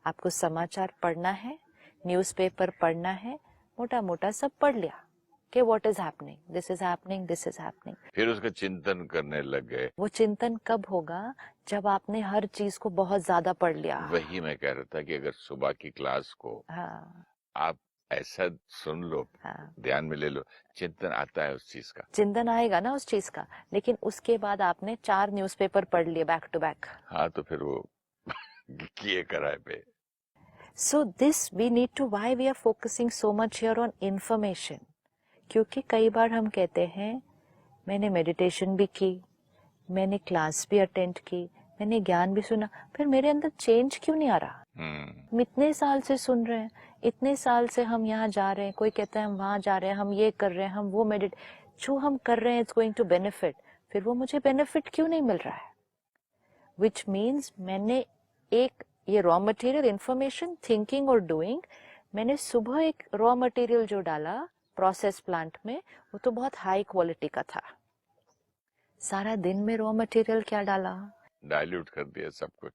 आपको समाचार पढ़ना है, न्यूज़पेपर पढ़ना है, मोटा मोटा सब पढ़ लिया कि what is happening, this is happening, this is happening. फिर उसका चिंतन करने लग गए। वो चिंतन कब होगा? जब आपने हर चीज को बहुत ज्यादा पढ़ लिया। वही मैं कह रहा था कि अगर सुबह की क्लास को हाँ, आप ऐसा सुन लो, हाँ, ध्यान में ले लो, चिंतन आता है उस चीज का, चिंतन आएगा ना उस चीज का। लेकिन उसके बाद आपने 4 न्यूज़पेपर पढ़ लिए बैक टू बैक। हाँ तो फिर वो किए कराए पे। So this we need to, why we are focusing so much here on information? क्योंकि कई बार हम कहते हैं मैंने मेडिटेशन भी की, मैंने क्लास भी अटेंड की, मैंने ज्ञान भी सुना, फिर मेरे अंदर चेंज क्यों नहीं आ रहा? हम इतने साल से सुन रहे हैं, इतने साल से हम यहाँ जा रहे हैं, कोई कहता है हम वहाँ जा रहे हैं, हम ये कर रहे हैं, हम वो जो हम कर रहे हैं इट्स गोइंग टू बेनिफिट, फिर वो मुझे बेनिफिट क्यों नहीं मिल रहा है? विच मीन्स मैंने एक ये रॉ मटेरियल इंफॉर्मेशन, थिंकिंग और डूइंग, मैंने सुबह एक रॉ मटेरियल जो डाला प्रोसेस प्लांट में, वो तो बहुत हाई क्वालिटी का था। सारा दिन में रॉ मटेरियल क्या डाला? डाइल्यूट कर दिया सब कुछ।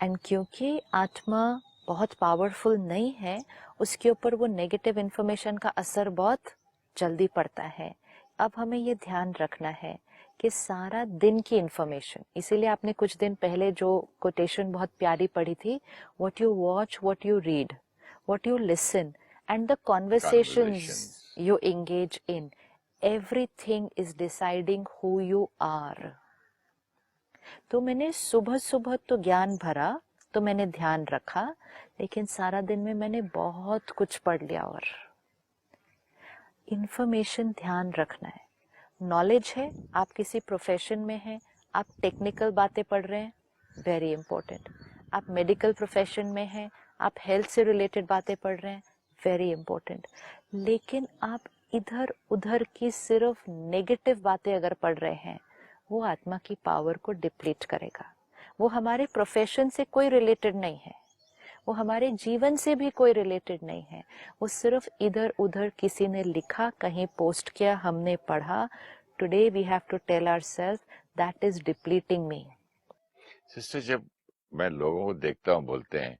एंड क्योंकि आत्मा बहुत पावरफुल नहीं है, उसके ऊपर वो नेगेटिव इंफॉर्मेशन का असर बहुत जल्दी पड़ता है। अब हमें ये ध्यान रखना है कि सारा दिन की इंफॉर्मेशन, इसीलिए आपने कुछ दिन पहले जो कोटेशन बहुत प्यारी पढ़ी थी, what you watch, what you read, what you listen and the conversations you engage in, everything is deciding who you are. तो मैंने सुबह सुबह तो ज्ञान भरा, तो मैंने ध्यान रखा, लेकिन सारा दिन में मैंने बहुत कुछ पढ़ लिया। और इंफॉर्मेशन ध्यान रखना है। नॉलेज है, आप किसी प्रोफेशन में हैं, आप टेक्निकल बातें पढ़ रहे हैं, वेरी इंपॉर्टेंट। आप मेडिकल प्रोफेशन में हैं, आप हेल्थ से रिलेटेड बातें पढ़ रहे हैं, वेरी इंपॉर्टेंट। लेकिन आप इधर उधर की सिर्फ नेगेटिव बातें अगर पढ़ रहे हैं, वो आत्मा की पावर को डिप्लीट करेगा। वो हमारे प्रोफेशन से कोई रिलेटेड नहीं है, वो हमारे जीवन से भी कोई रिलेटेड नहीं है, वो सिर्फ इधर उधर किसी ने लिखा, कहीं पोस्ट किया, हमने पढ़ा। Today we have to tell ourselves that is depleting me. Sister, जब मैं लोगों को देखता हूँ बोलते हैं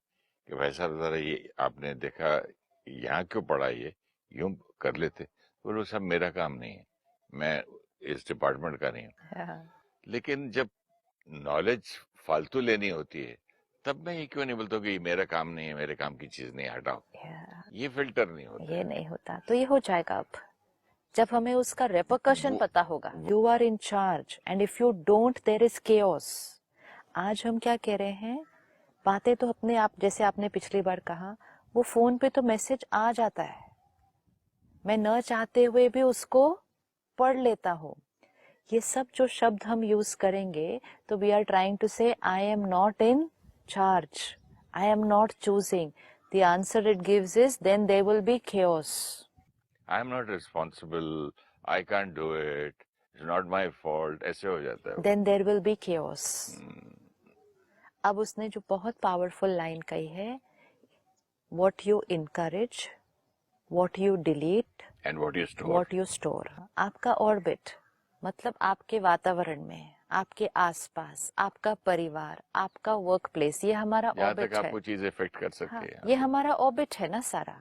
कि भाई साहब जरा ये आपने देखा यहाँ क्यों पढ़ा, ये यूं कर लेते, बोलो सब मेरा काम नहीं है, मैं इस डिपार्टमेंट का नहीं हूँ। लेकिन जब नॉलेज फालतू लेनी होती है, तब मैं ये क्यों नहीं बोलता कि ये मेरा काम नहीं है, मेरे काम की चीज नहीं, हटाओ। ये फिल्टर नहीं होता, ये नहीं होता। तो ये हो जाएगा अब, जब हमें उसका रेपरकशन पता होगा। You are in charge and if you don't there is chaos. आज हम क्या कह रहे हैं, बातें तो अपने आप, जैसे आपने पिछली बार कहा, वो फोन पे तो मैसेज आ जाता है, मैं न चाहते हुए भी उसको पढ़ लेता हूँ। ये सब जो शब्द हम यूज करेंगे, तो we are trying to say I am not in charge, I am not choosing. The answer it gives is then there will be chaos. I am not responsible, I can't do it, it's not my fault, ऐसे हो जाता है। Then there will be chaos. अब उसने जो बहुत powerful line कही है, what you encourage, what you delete and what you store. आपका ऑर्बिट, मतलब आपके वातावरण में, आपके आसपास, आपका परिवार, आपका वर्क प्लेस, ये हमारा ऑर्बिट है। आपको चीजें इफेक्ट कर सकती है। ये हमारा ऑर्बिट है ना सारा।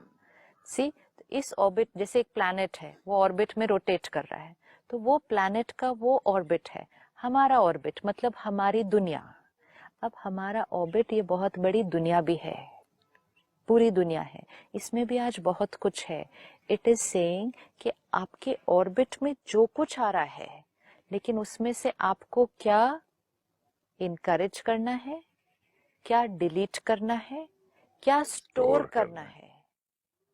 सी, इस ऑर्बिट, जैसे एक प्लैनेट है, वो ऑर्बिट में रोटेट कर रहा है, तो वो प्लैनेट का वो ऑर्बिट है। हमारा ऑर्बिट मतलब हमारी दुनिया। अब हमारा ऑर्बिट, ये बहुत बड़ी दुनिया भी है, पूरी दुनिया है, इसमें भी आज बहुत कुछ है। इट इज सेइंग कि आपके ऑर्बिट में जो कुछ आ रहा है, लेकिन उसमें से आपको क्या इनकरेज करना है, क्या डिलीट करना है, क्या स्टोर करना है।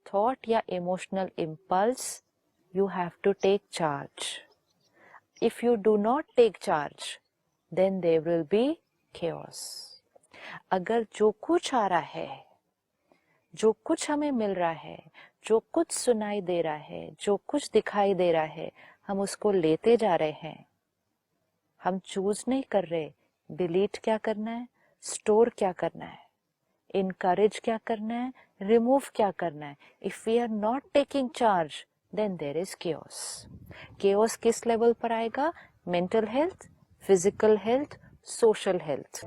थॉट या emotional impulse, you have to take charge. If you do not take charge, then there will be chaos. अगर जो कुछ आ रहा है, जो कुछ हमें मिल रहा है, जो कुछ सुनाई दे रहा है, जो कुछ दिखाई दे रहा है, हम उसको लेते जा रहे हैं, हम चूज नहीं कर रहे। डिलीट क्या करना है, स्टोर क्या करना है, इनकरेज क्या करना है, रिमूव क्या करना है। If we are not taking charge, then there is chaos. chaos किस लेवल पर आएगा? Mental health, physical health, social health.